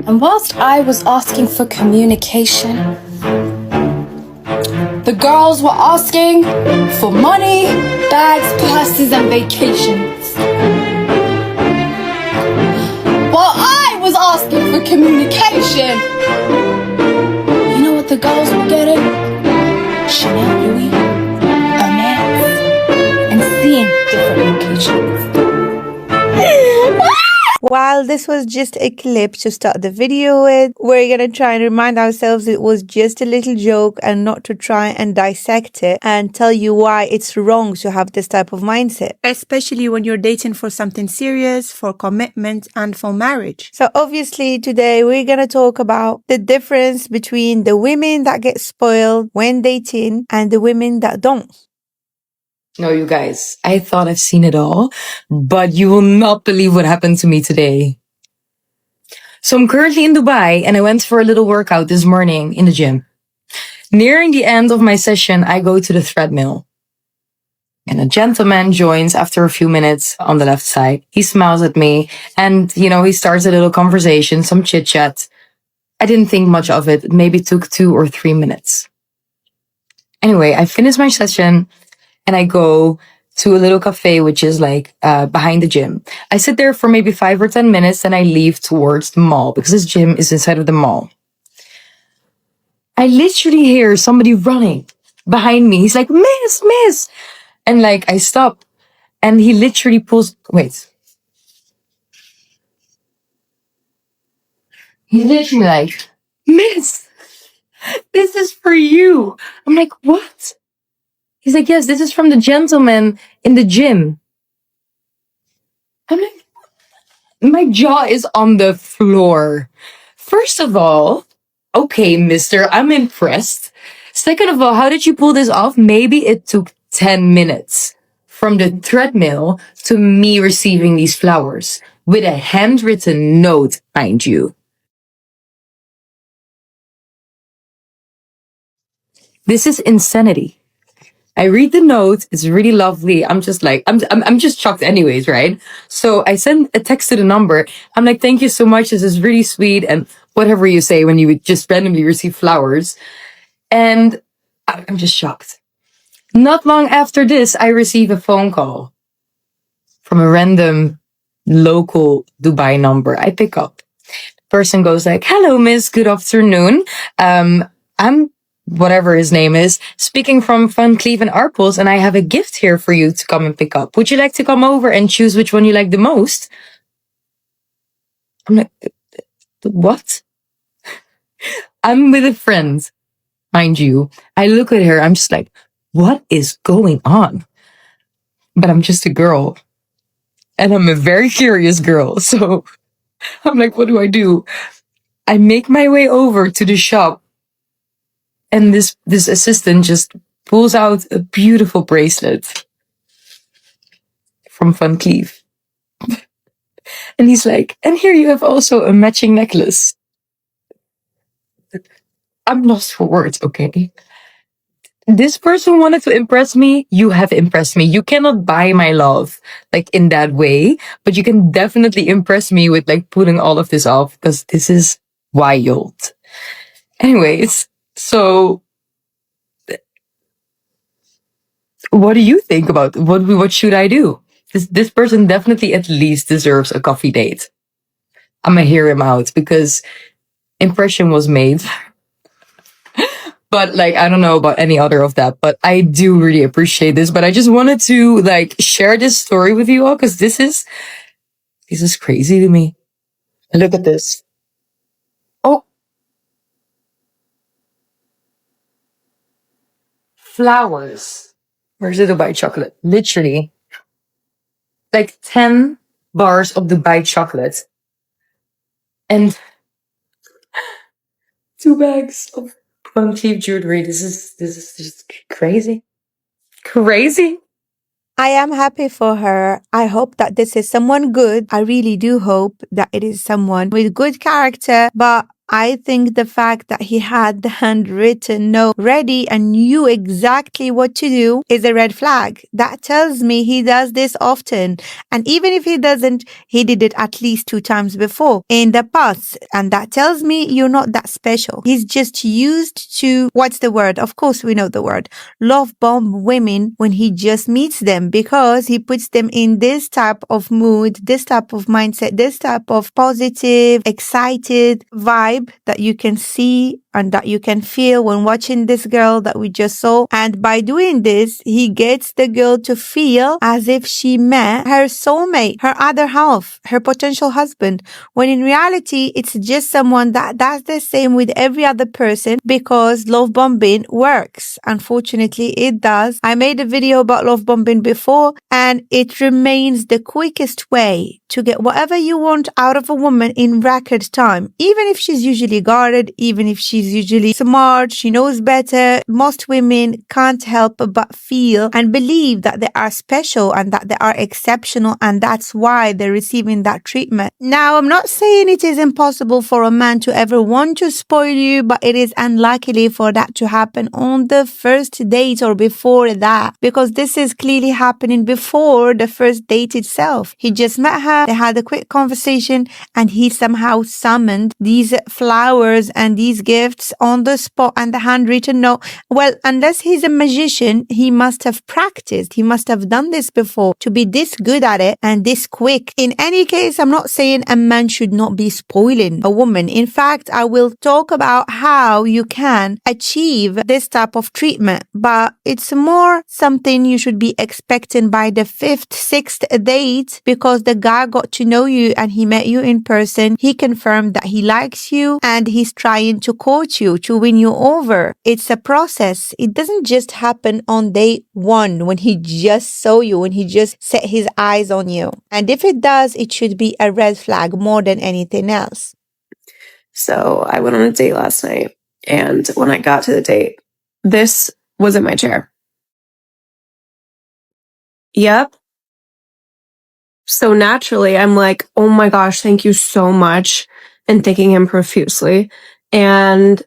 And whilst I was asking for communication, the girls were asking for money, bags, purses, and vacations. While I was asking for communication, you know what the girls were getting? Chanel, Louis, Hermes, and seeing different locations. While this was just a clip to start the video with, we're gonna try and remind ourselves it was just a little joke and not to try and dissect it and tell you why it's wrong to have this type of mindset. Especially when you're dating for something serious, for commitment, and for marriage. So obviously today we're gonna talk about the difference between the women that get spoiled when dating and the women that don't. No, you guys, I thought I've seen it all, but you will not believe what happened to me today. So I'm currently in Dubai and I went for a little workout this morning in the gym. Nearing the end of my session, I go to the treadmill. And a gentleman joins after a few minutes on the left side. He smiles at me and, he starts a little conversation, some chit chat. I didn't think much of it. It maybe took 2 or 3 minutes. Anyway, I finish my session and I go to a little cafe, which is behind the gym. I sit there for maybe 5 or 10 minutes and I leave towards the mall because this gym is inside of the mall. I literally hear somebody running behind me. He's like, miss. And I stop and he literally pulls, He's literally miss, this is for you. I'm like, what? He's like, yes, this is from the gentleman in the gym. I'm like, my jaw is on the floor. First of all, okay, mister, I'm impressed. Second of all, how did you pull this off? Maybe it took 10 minutes from the treadmill to me receiving these flowers with a handwritten note, mind you. This is insanity. I read the note. It's really lovely. I'm just I'm just shocked anyways, right? So I send a text to the number. I'm like, thank you so much. This is really sweet. And whatever you say when you would just randomly receive flowers. And I'm just shocked. Not long after this, I receive a phone call from a random local Dubai number. I pick up. Person goes like, hello, miss. Good afternoon. I'm whatever his name is, speaking from Van Cleef and Arpels, and I have a gift here for you to come and pick up. Would you like to come over and choose which one you like the most? I'm like, what? I'm with a friend, mind you. I look at her, I'm just like, what is going on? But I'm just a girl. And I'm a very curious girl. So I'm like, what do? I make my way over to the shop. And this assistant just pulls out a beautiful bracelet from Van Cleef. And he's like, and here you have also a matching necklace. I'm lost for words, okay? This person wanted to impress me. You have impressed me. You cannot buy my love in that way, but you can definitely impress me with putting all of this off because this is wild. Anyways, so what do you think about what should I do? This person definitely at least deserves a coffee date. I'm gonna hear him out because impression was made. But I don't know about any other of that, but I do really appreciate this. But I just wanted to share this story with you all because this is crazy to me. Look at this. Oh, flowers. Where's the Dubai chocolate? Literally 10 bars of Dubai chocolate and 2 bags of Van Cleef jewelry. This is just crazy. Crazy. I am happy for her. I hope that this is someone good. I really do hope that it is someone with good character. But I think the fact that he had the handwritten note ready and knew exactly what to do is a red flag. That tells me he does this often. And even if he doesn't, he did it at least 2 times before in the past. And that tells me you're not that special. He's just used to, what's the word? Of course, we know the word. Love bomb women when he just meets them, because he puts them in this type of mood, this type of mindset, this type of positive, excited vibe that you can see and that you can feel when watching this girl that we just saw. And by doing this, he gets the girl to feel as if she met her soulmate, her other half, her potential husband, when in reality, it's just someone that does the same with every other person, because love bombing works. Unfortunately, it does. I made a video about love bombing before, and it remains the quickest way to get whatever you want out of a woman in record time. Even if she's usually guarded, even if she's usually smart, she knows better. Most women can't help but feel and believe that they are special and that they are exceptional, and that's why they're receiving that treatment. Now, I'm not saying it is impossible for a man to ever want to spoil you, but it is unlikely for that to happen on the first date or before that, because this is clearly happening before the first date itself. He just met her, they had a quick conversation, and he somehow summoned these flowers and these gifts on the spot and the handwritten note. Well, unless he's a magician, he must have practiced. He must have done this before to be this good at it and this quick. In any case, I'm not saying a man should not be spoiling a woman. In fact, I will talk about how you can achieve this type of treatment, but it's more something you should be expecting by the 5th, 6th date, because the guy got to know you and he met you in person. He confirmed that he likes you and he's trying to court you, to win you over. It's a process. It doesn't just happen on day 1 when he just saw you, when he just set his eyes on you. And if it does, it should be a red flag more than anything else. So I went on a date last night, and when I got to the date, this was in my chair. Yep. So naturally, I'm like, oh my gosh, thank you so much, and thanking him profusely. And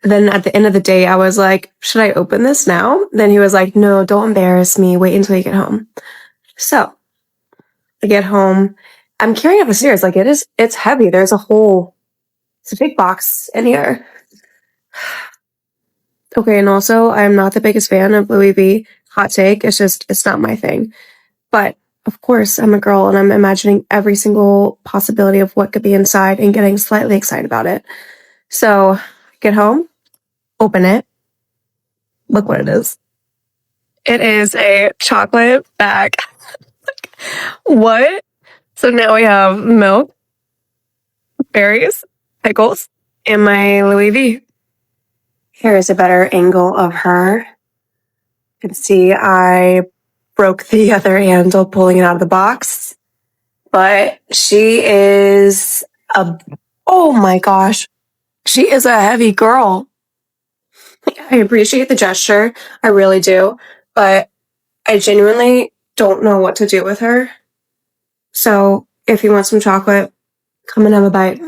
then at the end of the day, I was like, should I open this now? Then he was like, no, don't embarrass me. Wait until you get home. So I get home. I'm carrying it up the stairs. Like it's heavy. It's a big box in here. Okay. And also, I'm not the biggest fan of Louis V. Hot take. It's not my thing. But of course, I'm a girl and I'm imagining every single possibility of what could be inside and getting slightly excited about it. So get home, open it. Look what it is. It is a chocolate bag. What? So now we have milk, berries, pickles, and my Louis V. Here's a better angle of her. You can see I broke the other handle pulling it out of the box. But she is oh my gosh. She is a heavy girl. I appreciate the gesture. I really do. But I genuinely don't know what to do with her. So if you want some chocolate, come and have a bite.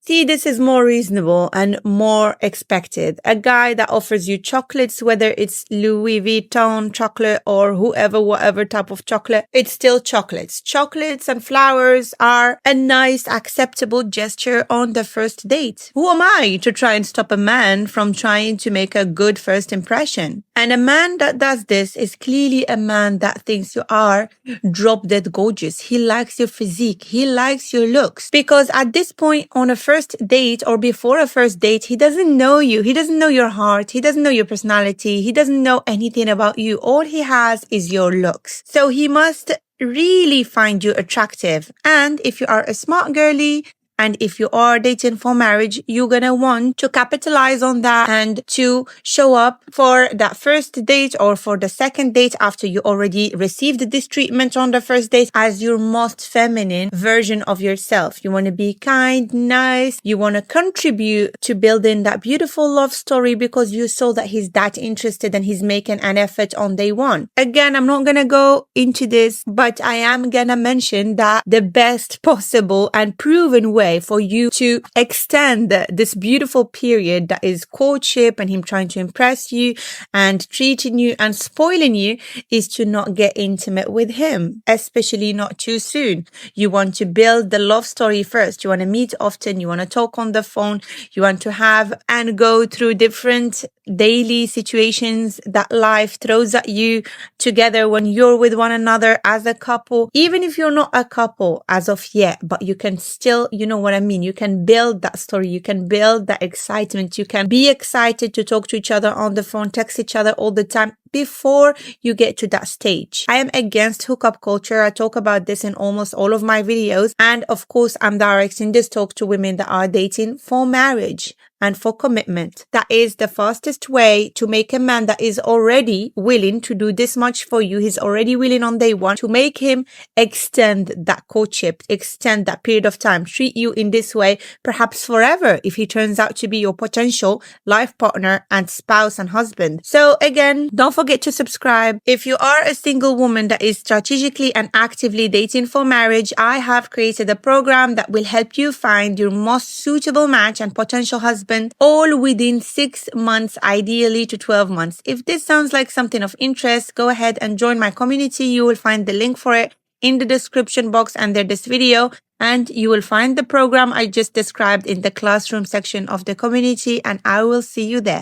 See, this is more reasonable and more expected. A guy that offers you chocolates, whether it's Louis Vuitton chocolate or whatever type of chocolate, it's still chocolates. Chocolates and flowers are a nice, acceptable gesture on the first date. Who am I to try and stop a man from trying to make a good first impression? And a man that does this is clearly a man that thinks you are drop dead gorgeous. He likes your physique. He likes your looks. Because at this point on a first date or before a first date, he doesn't know you. He doesn't know your heart. He doesn't know your personality. He doesn't know anything about you. All he has is your looks. So he must really find you attractive. And if you are a smart girly, and if you are dating for marriage, you're gonna want to capitalize on that and to show up for that first date or for the second date after you already received this treatment on the first date as your most feminine version of yourself. You want to be kind, nice. You want to contribute to building that beautiful love story because you saw that he's that interested and he's making an effort on day 1. Again, I'm not gonna go into this, but I am gonna mention that the best possible and proven way way for you to extend this beautiful period that is courtship and him trying to impress you and treating you and spoiling you is to not get intimate with him, especially not too soon. You want to build the love story first. You want to meet often. You want to talk on the phone. You want to have and go through different daily situations that life throws at you together when you're with one another as a couple. Even if you're not a couple as of yet, but you can still, you know what I mean? You can build that story. You can build that excitement. You can be excited to talk to each other on the phone, text each other all the time before you get to that stage. I am against hookup culture. I talk about this in almost all of my videos. And of course, I'm directing this talk to women that are dating for marriage and for commitment. That is the fastest way to make a man that is already willing to do this much for you. He's already willing on day one to make him extend that courtship, extend that period of time, treat you in this way, perhaps forever, if he turns out to be your potential life partner and spouse and husband. So again, don't forget to subscribe. If you are a single woman that is strategically and actively dating for marriage, I have created a program that will help you find your most suitable match and potential husband, all within 6 months, ideally to 12 months. If this sounds like something of interest, go ahead and join my community. You will find the link for it in the description box under this video, and you will find the program I just described in the classroom section of the community, and I will see you there.